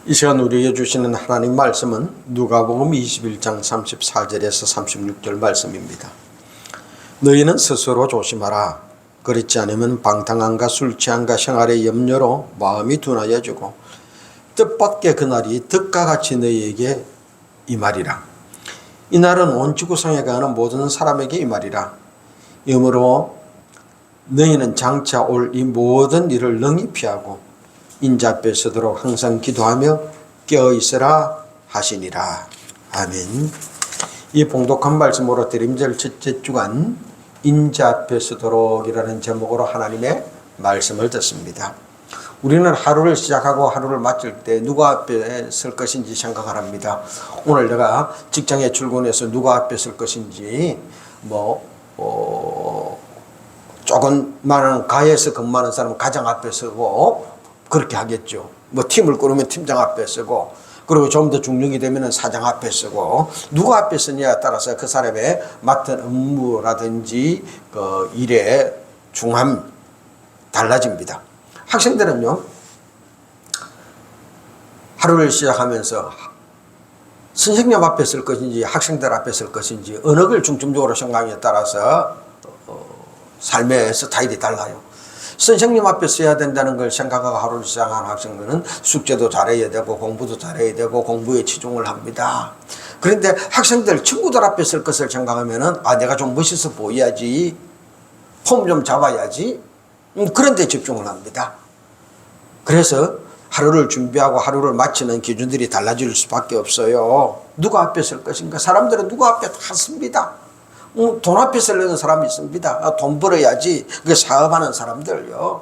이 시간 우리에게 주시는 하나님 말씀은 누가복음 21장 34절에서 36절 말씀입니다. 너희는 스스로 조심하라. 그렇지 않으면 방탕함과 술 취함과 생활의 염려로 마음이 둔하여지고 뜻밖의 그날이 득과 같이 너희에게 임하리라. 이날은 온 지구상에 가는 모든 사람에게 임하리라. 이러므로 너희는 장차 올 이 모든 일을 능히 피하고 인자 앞에 서도록 항상 기도하며 깨어있으라 하시니라. 아멘. 이 봉독한 말씀으로 드림절 첫째 주간 인자 앞에 서도록이라는 제목으로 하나님의 말씀을 듣습니다. 우리는 하루를 시작하고 하루를 마칠 때 누가 앞에 설 것인지 생각을 합니다. 오늘 내가 직장에 출근해서 누가 앞에 설 것인지 조금만한 가에서 근무하는 사람은 가장 앞에 서고 그렇게 하겠죠. 팀을 꾸르면 팀장 앞에 서고, 그리고 좀 더 중력이 되면 사장 앞에 서고, 누가 앞에 서냐에 따라서 그 사람의 맡은 업무라든지 그 일의 중함 달라집니다. 학생들은요, 하루를 시작하면서 선생님 앞에 설 것인지 학생들 앞에 설 것인지 어느 걸 중점적으로 생각하냐에 따라서 삶의 스타일이 달라요. 선생님 앞에 써야 된다는 걸 생각하고 하루를 시작하는 학생들은 숙제도 잘해야 되고 공부도 잘해야 되고 공부에 치중을 합니다. 그런데 학생들 친구들 앞에 쓸 것을 생각하면은 내가 좀 멋있어 보여야지, 폼 좀 잡아야지, 그런 데 집중을 합니다. 그래서 하루를 준비하고 하루를 마치는 기준들이 달라질 수밖에 없어요. 누가 앞에 쓸 것인가? 사람들은 누가 앞에 다 씁니다. 돈 앞에 쓰려는 사람이 있습니다. 돈 벌어야지. 그 사업하는 사람들요.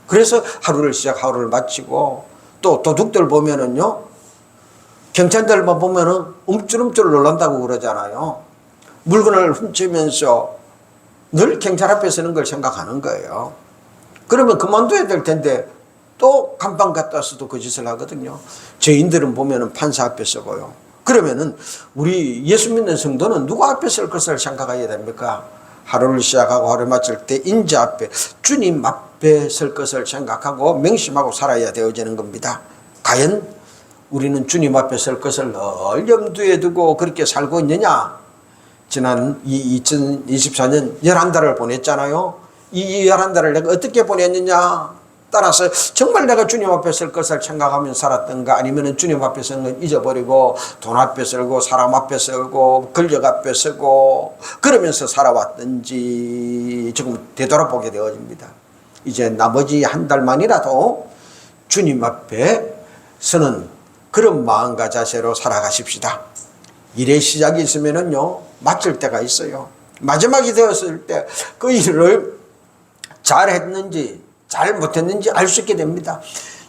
그래서 하루를 시작, 하루를 마치고, 또 도둑들 보면은요, 경찰들만 보면은 움찔움찔 놀란다고 그러잖아요. 물건을 훔치면서 늘 경찰 앞에 서는 걸 생각하는 거예요. 그러면 그만둬야 될 텐데 또 간판 갖다 써도 그 짓을 하거든요. 죄인들은 보면은 판사 앞에 서고요. 그러면은 우리 예수 믿는 성도는 누가 앞에 설 것을 생각해야 됩니까? 하루를 시작하고 하루 마칠 때 인자 앞에, 주님 앞에 설 것을 생각하고 명심하고 살아야 되어지는 겁니다. 과연 우리는 주님 앞에 설 것을 늘 염두에 두고 그렇게 살고 있느냐? 지난 2024년 11달을 보냈잖아요. 이 11달을 내가 어떻게 보냈느냐? 따라서 정말 내가 주님 앞에 설 것을 생각하면 살았던가, 아니면 주님 앞에 서는 건 잊어버리고 돈 앞에 서고 사람 앞에 서고 권력 앞에 서고 그러면서 살아왔던지 조금 되돌아보게 되어집니다. 이제 나머지 한 달만이라도 주님 앞에 서는 그런 마음과 자세로 살아가십시다. 일의 시작이 있으면은요, 마칠 때가 있어요. 마지막이 되었을 때 그 일을 잘했는지 잘 못했는지 알 수 있게 됩니다.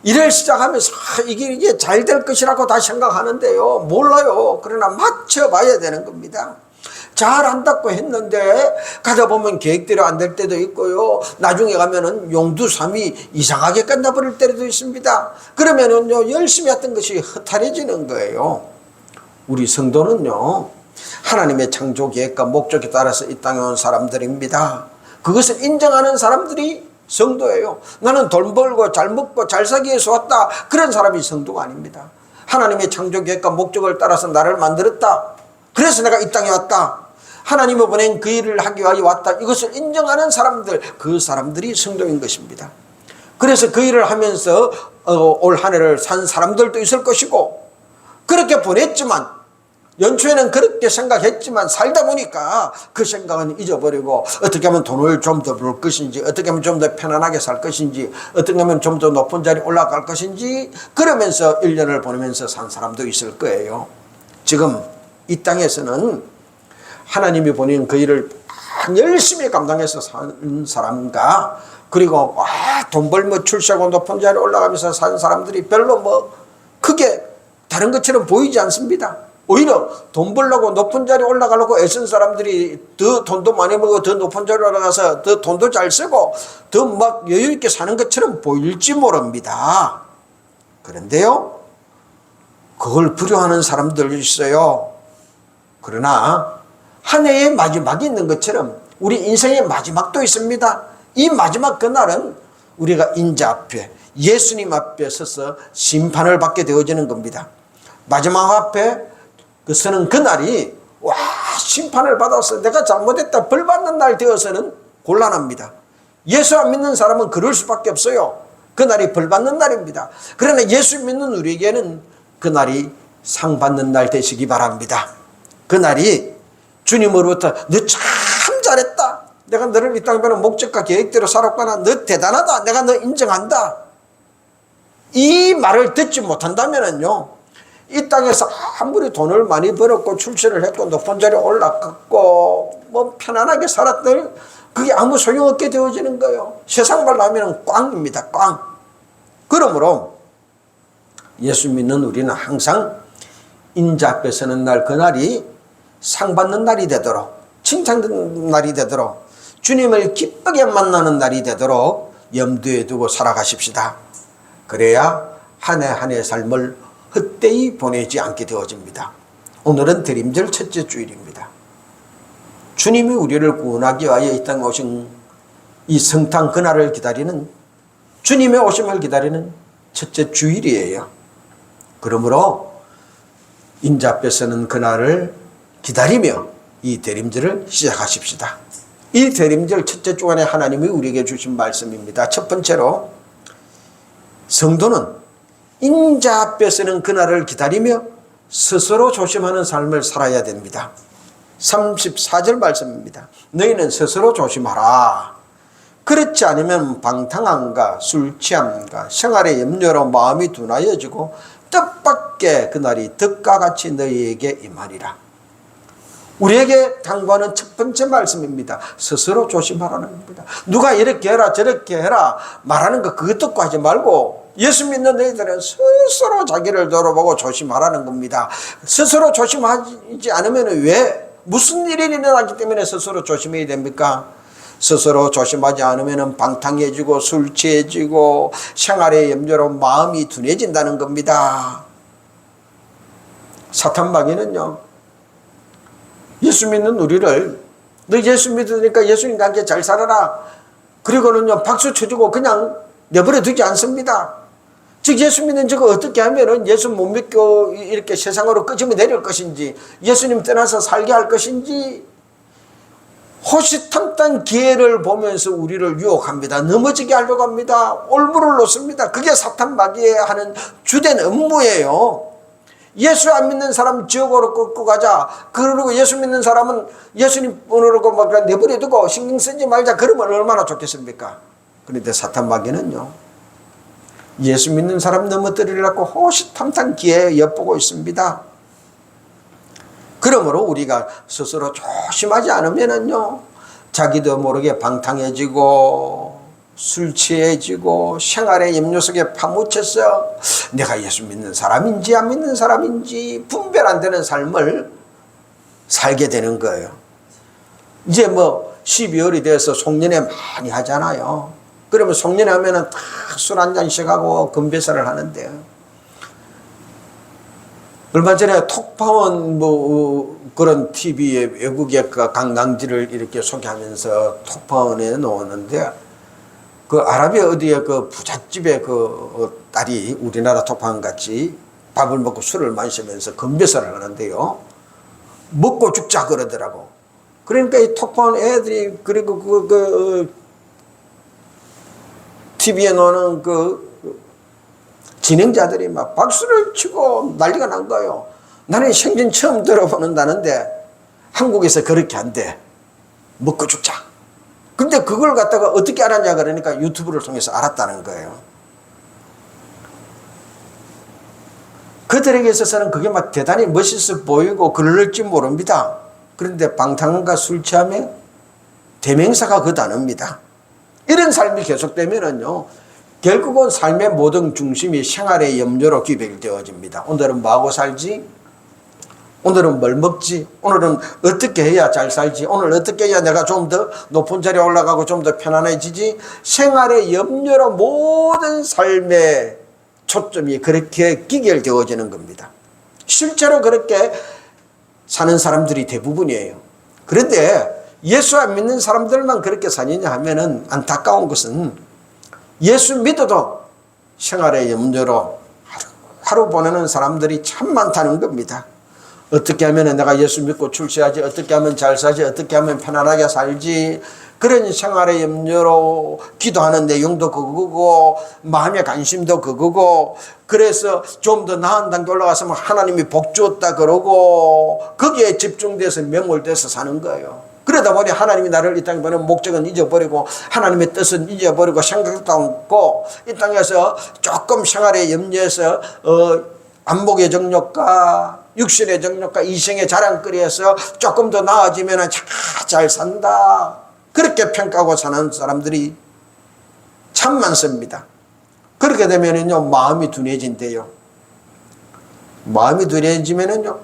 일을 시작하면서 이게 잘 될 것이라고 다 생각하는데요, 몰라요. 그러나 맞춰봐야 되는 겁니다. 잘한다고 했는데 가다 보면 계획대로 안 될 때도 있고요, 나중에 가면은 용두삼이 이상하게 끝나버릴 때도 있습니다. 그러면은요, 열심히 했던 것이 허탈해지는 거예요. 우리 성도는요, 하나님의 창조 계획과 목적에 따라서 이 땅에 온 사람들입니다. 그것을 인정하는 사람들이 성도예요. 나는 돈 벌고 잘 먹고 잘 살기 위해서 왔다, 그런 사람이 성도가 아닙니다. 하나님의 창조 계획과 목적을 따라서 나를 만들었다, 그래서 내가 이 땅에 왔다, 하나님이 보낸 그 일을 하기 위하여 왔다, 이것을 인정하는 사람들, 그 사람들이 성도인 것입니다. 그래서 그 일을 하면서 올 한 해를 산 사람들도 있을 것이고, 그렇게 보냈지만 연초에는 그렇게 생각했지만 살다 보니까 그 생각은 잊어버리고 어떻게 하면 돈을 좀 더 벌 것인지, 어떻게 하면 좀 더 편안하게 살 것인지, 어떻게 하면 좀 더 높은 자리에 올라갈 것인지, 그러면서 1년을 보내면서 산 사람도 있을 거예요. 지금 이 땅에서는 하나님이 보낸 그 일을 열심히 감당해서 사는 사람과, 그리고 돈 벌며 출세하고 높은 자리에 올라가면서 사는 사람들이 별로 크게 다른 것처럼 보이지 않습니다. 오히려 돈 벌려고 높은 자리에 올라가려고 애쓴 사람들이 더 돈도 많이 벌고 더 높은 자리에 올라가서 더 돈도 잘 쓰고 더 막 여유있게 사는 것처럼 보일지 모릅니다. 그런데요, 그걸 부려하는 사람들이 있어요. 그러나 한 해의 마지막이 있는 것처럼 우리 인생의 마지막도 있습니다. 이 마지막 그날은 우리가 인자 앞에, 예수님 앞에 서서 심판을 받게 되어지는 겁니다. 마지막 앞에 그 서는 그날이 와 심판을 받아서 내가 잘못했다 벌 받는 날 되어서는 곤란합니다. 예수 안 믿는 사람은 그럴 수밖에 없어요. 그날이 벌 받는 날입니다. 그러나 예수 믿는 우리에게는 그날이 상 받는 날 되시기 바랍니다. 그날이 주님으로부터 너 참 잘했다. 내가 너를 이 땅에 보낸 목적과 계획대로 살았구나. 너 대단하다. 내가 너 인정한다. 이 말을 듣지 못한다면요, 이 땅에서 아무리 돈을 많이 벌었고 출세를 했고 높은 자리에 올라갔고 뭐 편안하게 살았더니 그게 아무 소용없게 되어지는 거예요. 세상 말로 하면 꽝입니다. 꽝. 그러므로 예수 믿는 우리는 항상 인자 앞에 서는 날, 그날이 상 받는 날이 되도록, 칭찬받는 날이 되도록, 주님을 기쁘게 만나는 날이 되도록 염두에 두고 살아가십시다. 그래야 한 해 한 해 삶을 헛되이 보내지 않게 되어집니다. 오늘은 대림절 첫째 주일입니다. 주님이 우리를 구원하기 위하여 이 땅에 오신 이 성탄 그날을 기다리는, 주님의 오심을 기다리는 첫째 주일이에요. 그러므로 인자 앞에 서는 그날을 기다리며 이 대림절을 시작하십시다. 이 대림절 첫째 주간에 하나님이 우리에게 주신 말씀입니다. 첫 번째로, 성도는 인자 앞에 서는 그날을 기다리며 스스로 조심하는 삶을 살아야 됩니다. 34절 말씀입니다. 너희는 스스로 조심하라. 그렇지 않으면 방탕함과 술 취함과 생활의 염려로 마음이 둔하여지고 뜻밖의 그날이 덕과 같이 너희에게 임하리라. 우리에게 당부하는 첫 번째 말씀입니다. 스스로 조심하라는 겁니다. 누가 이렇게 해라 저렇게 해라 말하는 거 그것 듣고 하지 말고 예수 믿는 너희들은 스스로 자기를 돌아보고 조심하라는 겁니다. 스스로 조심하지 않으면 왜? 무슨 일이 일어나기 때문에 스스로 조심해야 됩니까? 스스로 조심하지 않으면 방탕해지고 술 취해지고 생활의 염려로 마음이 둔해진다는 겁니다. 사탄 마귀는요, 예수 믿는 우리를 너 예수 믿으니까 예수님과 함께 잘 살아라 그리고는요 박수 쳐주고 그냥 내버려 두지 않습니다. 즉 예수 믿는 저거 어떻게 하면은 예수 못 믿고 이렇게 세상으로 끄집어 내릴 것인지, 예수님 떠나서 살게 할 것인지 호시탐탐 기회를 보면서 우리를 유혹합니다. 넘어지게 하려고 합니다. 올무를 놓습니다. 그게 사탄 마귀의 하는 주된 업무예요. 예수 안 믿는 사람 지옥으로 끌고 가자. 그러고 예수 믿는 사람은 예수님 번호로 막 내버려 두고 신경 쓰지 말자. 그러면 얼마나 좋겠습니까? 그런데 사탄 마귀는요, 예수 믿는 사람 넘어뜨리려고 호시탐탐 기회에 엿보고 있습니다. 그러므로 우리가 스스로 조심하지 않으면은요, 자기도 모르게 방탕해지고 술 취해지고 생활의 염려 속에 파묻혀서 내가 예수 믿는 사람인지 안 믿는 사람인지 분별 안 되는 삶을 살게 되는 거예요. 이제 뭐 12월이 돼서 송년회 많이 하잖아요. 그러면 송년회 하면은 다 술 한 잔씩 하고 건배사를 하는데요. 얼마 전에 톡파원 뭐 그런 TV에 외국의 그 관광지를 이렇게 소개하면서 톡파원에 놓았는데, 그 아라비아 어디에 그 부잣집의 그 딸이 우리나라 톡파원 같이 밥을 먹고 술을 마시면서 건배사를 하는데요, 먹고 죽자 그러더라고. 그러니까 이 톡파원 애들이, 그리고 그 TV에 나오는 그 진행자들이 막 박수를 치고 난리가 난 거예요. 나는 생전 처음 들어보는다는데 한국에서 그렇게 한대. 먹고 죽자. 근데 그걸 갖다가 어떻게 알았냐 그러니까 유튜브를 통해서 알았다는 거예요. 그들에게 있어서는 그게 막 대단히 멋있어 보이고 그럴지 모릅니다. 그런데 방탕과 술 취함에 대명사가 그 단어입니다. 이런 삶이 계속되면은요, 결국은 삶의 모든 중심이 생활의 염려로 기백되어집니다. 오늘은 뭐하고 살지? 오늘은 뭘 먹지? 오늘은 어떻게 해야 잘 살지? 오늘 어떻게 해야 내가 좀 더 높은 자리에 올라가고 좀 더 편안해지지? 생활의 염려로 모든 삶의 초점이 그렇게 기결되어지는 겁니다. 실제로 그렇게 사는 사람들이 대부분이에요. 그런데 예수 안 믿는 사람들만 그렇게 사느냐 하면은 안타까운 것은 예수 믿어도 생활의 염려로 하루 보내는 사람들이 참 많다는 겁니다. 어떻게 하면 내가 예수 믿고 출세하지, 어떻게 하면 잘 사지, 어떻게 하면 편안하게 살지, 그런 생활의 염려로 기도하는 내용도 그거고 마음의 관심도 그거고, 그래서 좀 더 나은 단계 올라가서면 하나님이 복 주었다 그러고 거기에 집중돼서 매몰돼서 사는 거예요. 그러다 보니 하나님이 나를 이 땅에 보낸 목적은 잊어버리고 하나님의 뜻은 잊어버리고 생각도 않고 이 땅에서 조금 생활의 염려에서 안목의 정욕과 육신의 정욕과 이생의 자랑거리에서 조금 더 나아지면 잘 산다, 그렇게 평가하고 사는 사람들이 참 많습니다. 그렇게 되면은요, 마음이 둔해진대요. 마음이 둔해지면은요,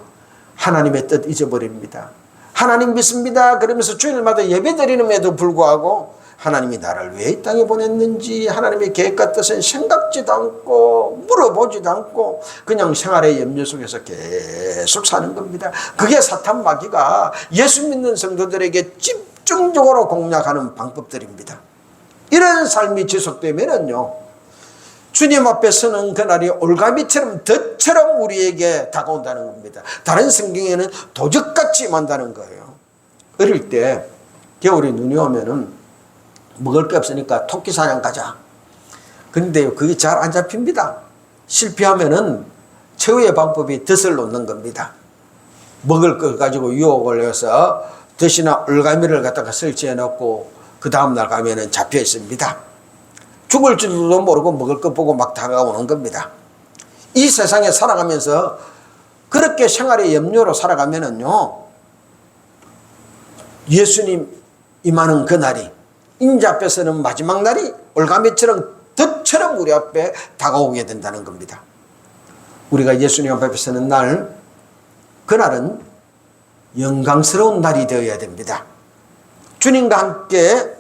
하나님의 뜻 잊어버립니다. 하나님 믿습니다 그러면서 주일마다 예배 드리는에도 불구하고 하나님이 나를 왜 이 땅에 보냈는지 하나님의 계획과 뜻은 생각지도 않고 물어보지도 않고 그냥 생활의 염려 속에서 계속 사는 겁니다. 그게 사탄 마귀가 예수 믿는 성도들에게 집중적으로 공략하는 방법들입니다. 이런 삶이 지속되면은요, 주님 앞에 서는 그날이 올가미처럼 덫처럼 우리에게 다가온다는 겁니다. 다른 성경에는 도적같이 임한다는 거예요. 어릴 때 겨울에 눈이 오면은 먹을 게 없으니까 토끼 사냥 가자. 그런데 그게 잘 안 잡힙니다. 실패하면은 최후의 방법이 덫을 놓는 겁니다. 먹을 걸 가지고 유혹을 해서 덫이나 올가미를 갖다가 설치해 놓고 그 다음날 가면은 잡혀 있습니다. 죽을 줄도 모르고 먹을 것 보고 막 다가오는 겁니다. 이 세상에 살아가면서 그렇게 생활의 염려로 살아가면은요, 예수님 임하는 그날이, 인자 앞에서는 마지막 날이 올가미처럼 덫처럼 우리 앞에 다가오게 된다는 겁니다. 우리가 예수님 앞에 서는 날, 그날은 영광스러운 날이 되어야 됩니다. 주님과 함께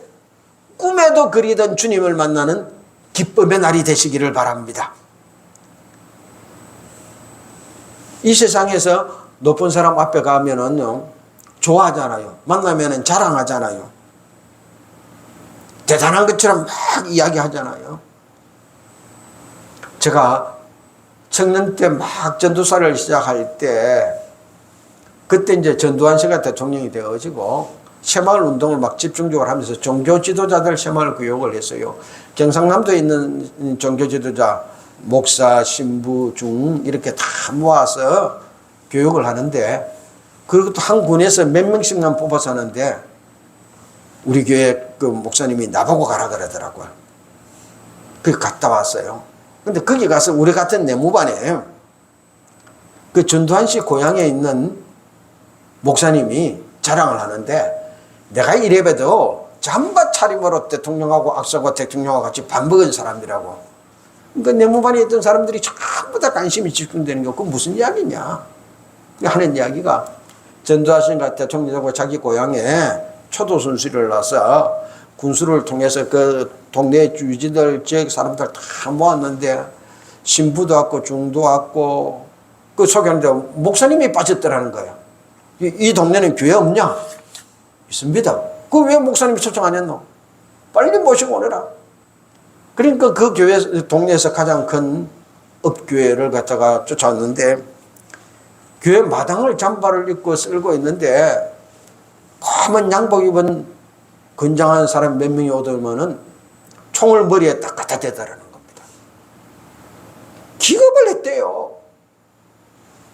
꿈에도 그리던 주님을 만나는 기쁨의 날이 되시기를 바랍니다. 이 세상에서 높은 사람 앞에 가면은요, 좋아하잖아요. 만나면은 자랑하잖아요. 대단한 것처럼 막 이야기하잖아요. 제가 청년 때 막 전도사를 시작할 때, 그때 이제 전두환 씨가 대통령이 되어지고 새마을 운동을 막 집중적으로 하면서 종교 지도자들 새마을 교육을 했어요. 경상남도에 있는 종교 지도자, 목사, 신부, 중 이렇게 다 모아서 교육을 하는데, 그것도 한 군에서 몇 명씩만 뽑아서 하는데 우리 교회 그 목사님이 나보고 가라 그러더라고요. 그래서 갔다 왔어요. 근데 거기 가서 우리 같은 내무반에 그 전두환 씨 고향에 있는 목사님이 자랑을 하는데, 내가 이래봬도 잠바 차림으로 대통령하고 악수하고 대통령하고 같이 밥 먹은 사람이라고. 그러니까 내무반에 있던 사람들이 전부 다 관심이 집중되는 게, 그건 무슨 이야기냐 하는 이야기가, 전두환 씨가 대통령하고 자기 고향에 초도 순수를 나서 군수를 통해서 그 동네 주지들 지역 사람들 다 모았는데 신부도 왔고 중도 왔고 그 소개하는데 목사님이 빠졌더라는 거예요. 이 동네는 교회 없냐? 있습니다. 그 왜 목사님이 초청 안 했노? 빨리 모시고 오너라. 그러니까 그 교회 동네에서 가장 큰 읍교회를 갖다가 쫓아왔는데, 교회 마당을 잠바를 입고 쓸고 있는데 검은 양복 입은 건장한 사람 몇 명이 오더면은 총을 머리에 딱 갖다 대다라는 겁니다. 기겁을 했대요.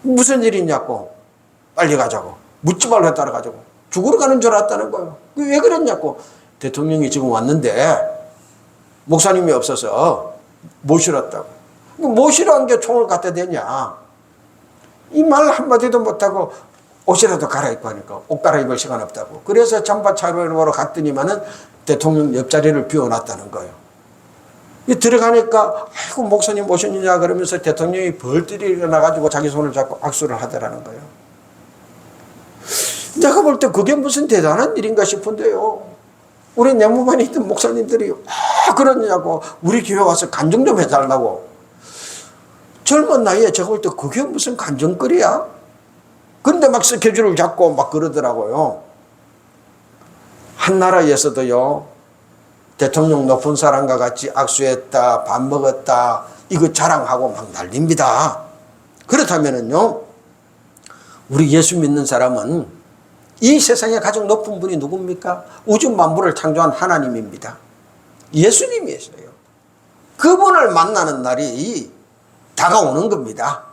무슨 일이냐고. 빨리 가자고. 묻지 말고 따라가자고. 죽으러 가는 줄 알았다는 거예요. 왜 그랬냐고. 대통령이 지금 왔는데 목사님이 없어서 모시러 왔다고. 모시러 한 게 총을 갖다 대냐. 이 말 한마디도 못하고 옷이라도 갈아입고 하니까 옷 갈아입을 시간 없다고. 그래서 잠바 차려보러 갔더니만은 대통령 옆자리를 비워놨다는 거예요. 들어가니까 아이고 목사님 오셨느냐 그러면서 대통령이 벌들이 일어나가지고 자기 손을 잡고 악수를 하더라는 거예요. 내가 볼 때 그게 무슨 대단한 일인가 싶은데요. 우리 내무반에 있던 목사님들이 그러냐고 우리 교회 와서 간증 좀 해달라고. 젊은 나이에 제가 볼 때 그게 무슨 간증거리야? 근데 막 스케줄을 잡고 막 그러더라고요. 한 나라에서도요, 대통령 높은 사람과 같이 악수했다, 밥 먹었다, 이거 자랑하고 막 난립니다. 그렇다면은요, 우리 예수 믿는 사람은 이 세상에 가장 높은 분이 누굽니까? 우주 만물을 창조한 하나님입니다. 예수님이세요. 그분을 만나는 날이 다가오는 겁니다.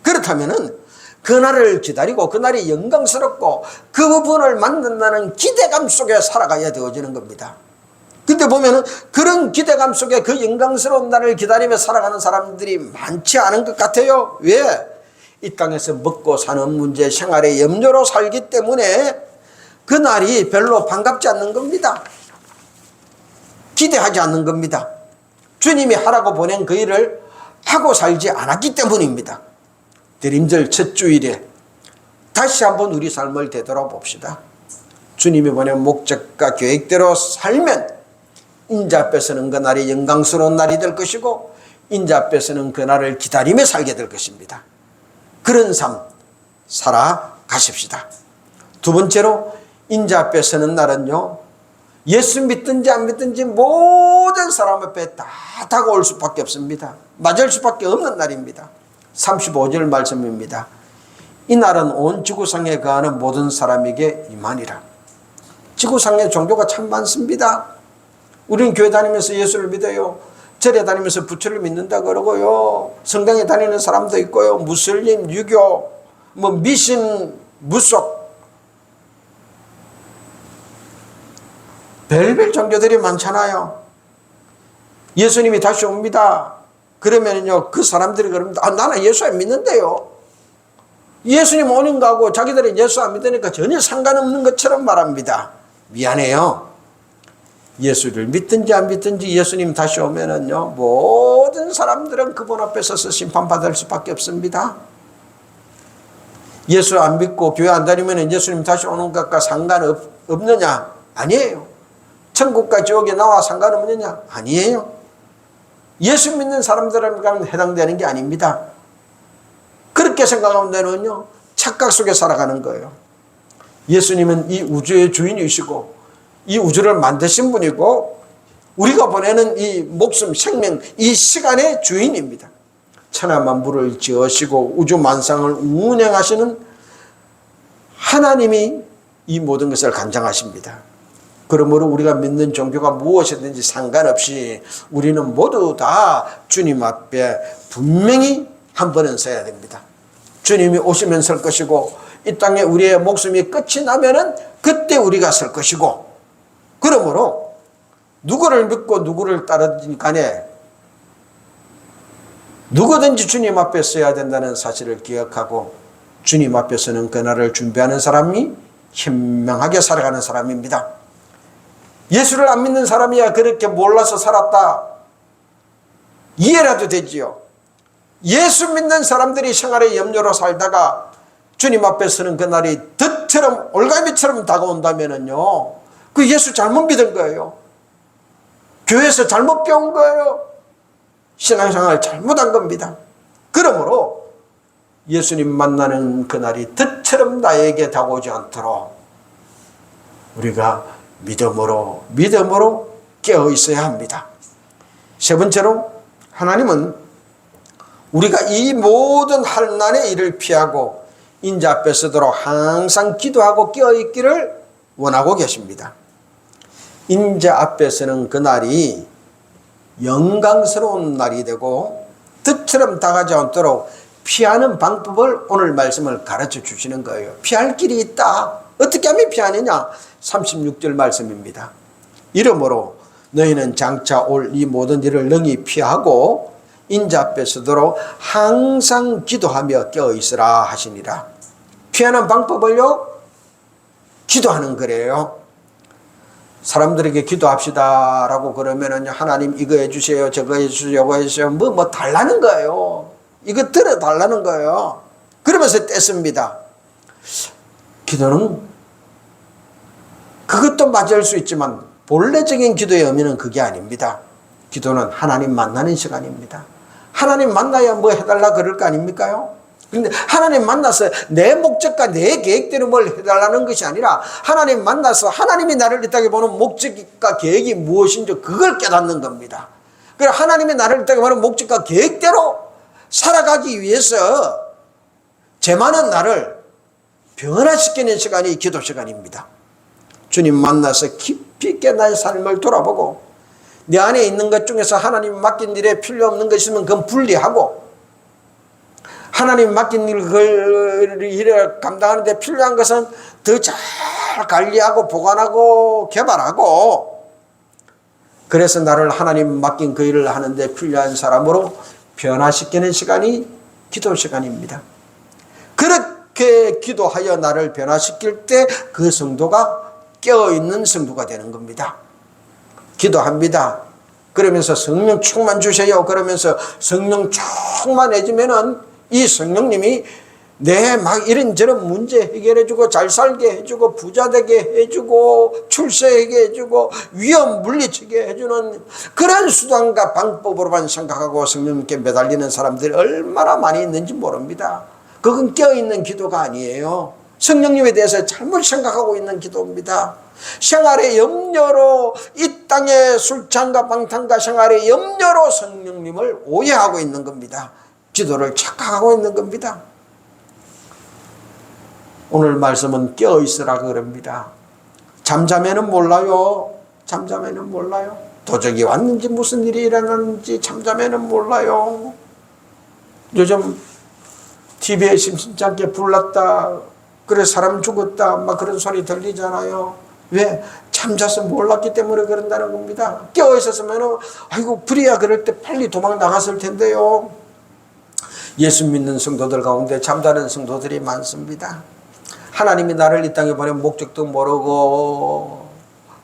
그렇다면은 그날을 기다리고 그날이 영광스럽고 그분을 만난다는 기대감 속에 살아가야 되어지는 겁니다. 근데 보면은 그런 기대감 속에 그 영광스러운 날을 기다리며 살아가는 사람들이 많지 않은 것 같아요. 왜? 이 땅에서 먹고 사는 문제, 생활의 염려로 살기 때문에 그 날이 별로 반갑지 않는 겁니다. 기대하지 않는 겁니다. 주님이 하라고 보낸 그 일을 하고 살지 않았기 때문입니다. 대림절 첫 주일에 다시 한번 우리 삶을 되돌아봅시다. 주님이 보낸 목적과 계획대로 살면 인자 앞에서는 그 날이 영광스러운 날이 될 것이고 인자 앞에서는 그 날을 기다리며 살게 될 것입니다. 그런 삶 살아가십시다. 두 번째로 인자 앞에 서는 날은요, 예수 믿든지 안 믿든지 모든 사람 앞에 다 다가올 수밖에 없습니다. 맞을 수밖에 없는 날입니다. 35절 말씀입니다. 이 날은 온 지구상에 거하는 모든 사람에게 임하니라. 지구상에 종교가 참 많습니다. 우리는 교회 다니면서 예수를 믿어요. 절에 다니면서 부처를 믿는다 그러고요. 성당에 다니는 사람도 있고요. 무슬림, 유교, 미신, 무속, 별별 종교들이 많잖아요. 예수님이 다시 옵니다. 그러면요, 그 사람들이 그럽니다. 나는 예수 안 믿는데요. 예수님 오는 거하고 자기들은 예수 안 믿으니까 전혀 상관없는 것처럼 말합니다. 미안해요. 예수를 믿든지 안 믿든지 예수님 다시 오면은요, 모든 사람들은 그분 앞에 서서 심판받을 수밖에 없습니다. 예수 안 믿고 교회 안 다니면 예수님 다시 오는 것과 상관없느냐? 아니에요. 천국과 지옥에 나와 상관없느냐? 아니에요. 예수 믿는 사람들에게는 해당되는 게 아닙니다. 그렇게 생각하면 되는요, 착각 속에 살아가는 거예요. 예수님은 이 우주의 주인이시고 이 우주를 만드신 분이고 우리가 보내는 이 목숨, 생명, 이 시간의 주인입니다. 천하 만물을 지으시고 우주 만상을 운행하시는 하나님이 이 모든 것을 관장하십니다. 그러므로 우리가 믿는 종교가 무엇이든지 상관없이 우리는 모두 다 주님 앞에 분명히 한 번은 서야 됩니다. 주님이 오시면 설 것이고 이 땅에 우리의 목숨이 끝이 나면은 그때 우리가 설 것이고, 그러므로 누구를 믿고 누구를 따르든 간에 누구든지 주님 앞에 서야 된다는 사실을 기억하고 주님 앞에서는 그날을 준비하는 사람이 현명하게 살아가는 사람입니다. 예수를 안 믿는 사람이야 그렇게 몰라서 살았다, 이해라도 되지요. 예수 믿는 사람들이 생활의 염려로 살다가 주님 앞에 서는 그날이 덫처럼 올가미처럼 다가온다면은요, 그 예수 잘못 믿은 거예요. 교회에서 잘못 배운 거예요. 신앙생활을 잘못한 겁니다. 그러므로 예수님 만나는 그날이 덫처럼 나에게 다가오지 않도록 우리가 믿음으로 깨어 있어야 합니다. 세 번째로, 하나님은 우리가 이 모든 환난의 일을 피하고 인자 앞에 서도록 항상 기도하고 깨어 있기를 원하고 계십니다. 인자 앞에서는 그 날이 영광스러운 날이 되고 덫처럼 다가지 않도록 피하는 방법을 오늘 말씀을 가르쳐 주시는 거예요. 피할 길이 있다. 어떻게 하면 피하느냐? 36절 말씀입니다. 이러므로 너희는 장차 올 이 모든 일을 능히 피하고 인자 앞에 서도록 항상 기도하며 깨어 있으라 하시니라. 피하는 방법을요, 기도하는 거래요. 사람들에게 기도합시다 라고 그러면은 하나님 이거 해주세요, 저거 해주세요, 저거 해주세요, 뭐 달라는 거예요. 이거 들어달라는 거예요. 그러면서 떼습니다. 기도는 그것도 맞을 수 있지만 본래적인 기도의 의미는 그게 아닙니다. 기도는 하나님 만나는 시간입니다. 하나님 만나야 뭐 해달라 그럴 거 아닙니까요? 그런데 하나님 만나서 내 목적과 내 계획대로 뭘 해달라는 것이 아니라 하나님 만나서 하나님이 나를 이 땅에 보는 목적과 계획이 무엇인지 그걸 깨닫는 겁니다. 그래 하나님이 나를 때문에 목적과 계획대로 살아가기 위해서 죄 많은 나를 변화시키는 시간이 기도 시간입니다. 주님 만나서 깊이 있게 나의 삶을 돌아보고 내 안에 있는 것 중에서 하나님 맡긴 일에 필요 없는 것 있으면 그건 분리하고 하나님 맡긴 일을 감당하는 데 필요한 것은 더 잘 관리하고 보관하고 개발하고 그래서 나를 하나님 맡긴 그 일을 하는데 필요한 사람으로 변화시키는 시간이 기도 시간입니다. 그렇게 기도하여 나를 변화시킬 때 그 성도가 깨어있는 성도가 되는 겁니다. 기도합니다. 그러면서 성령 충만 주세요. 그러면서 성령 충만해지면은 이 성령님이 내 막 이런저런 문제 해결해주고 잘 살게 해주고 부자 되게 해주고 출세하게 해주고 위험 물리치게 해주는 그런 수단과 방법으로만 생각하고 성령님께 매달리는 사람들이 얼마나 많이 있는지 모릅니다. 그건 깨어있는 기도가 아니에요. 성령님에 대해서 잘못 생각하고 있는 기도입니다. 생활의 염려로 이 땅의 술잔과 방탕과 생활의 염려로 성령님을 오해하고 있는 겁니다. 기도를 착각하고 있는 겁니다. 오늘 말씀은 깨어있으라 그럽니다. 잠자면은 몰라요. 잠자면은 몰라요. 도적이 왔는지 무슨 일이 일어났는지 잠자면은 몰라요. 요즘 TV에 심심치 않게 불났다 그래 사람 죽었다 막 그런 소리 들리잖아요. 왜? 잠자서 몰랐기 때문에 그런다는 겁니다. 깨어있었으면 아이고 불이야 그럴 때 빨리 도망 나갔을 텐데요. 예수 믿는 성도들 가운데 잠자는 성도들이 많습니다. 하나님이 나를 이 땅에 보낸 목적도 모르고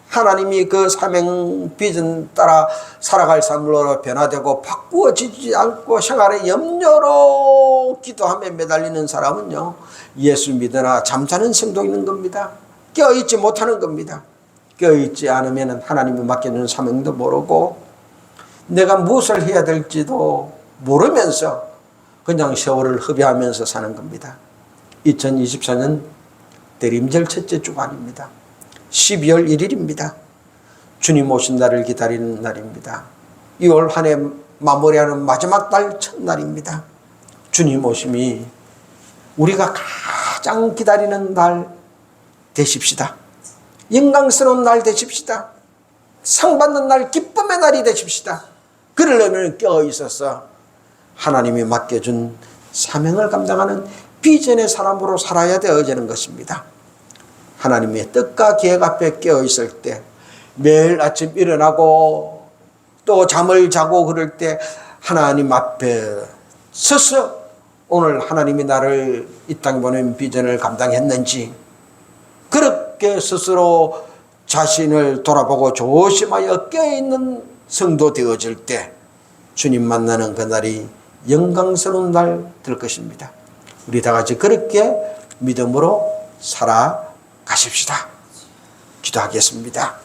하나님이 그 사명 비전 따라 살아갈 삶으로 변화되고 바꾸어지지 않고 생활의 염려로 기도하며 매달리는 사람은요 예수 믿으나 잠자는 성도 있는 겁니다. 깨어있지 못하는 겁니다. 깨어있지 않으면 하나님이 맡겨주는 사명도 모르고 내가 무엇을 해야 될지도 모르면서 그냥 세월을 허비하면서 사는 겁니다. 2024년 대림절 첫째 주간입니다. 12월 1일입니다. 주님 오신 날을 기다리는 날입니다. 2월 한 해 마무리하는 마지막 달 첫날입니다. 주님 오심이 우리가 가장 기다리는 날 되십시다. 영광스러운 날 되십시다. 상 받는 날 기쁨의 날이 되십시다. 그러려면 깨어있어서 하나님이 맡겨준 사명을 감당하는 비전의 사람으로 살아야 되어지는 것입니다. 하나님의 뜻과 계획 앞에 깨어있을 때 매일 아침 일어나고 또 잠을 자고 그럴 때 하나님 앞에 서서 오늘 하나님이 나를 이 땅에 보낸 비전을 감당했는지 그렇게 스스로 자신을 돌아보고 조심하여 깨어있는 성도 되어질 때 주님 만나는 그날이 영광스러운 날 될 것입니다. 우리 다 같이 그렇게 믿음으로 살아가십시다. 기도하겠습니다.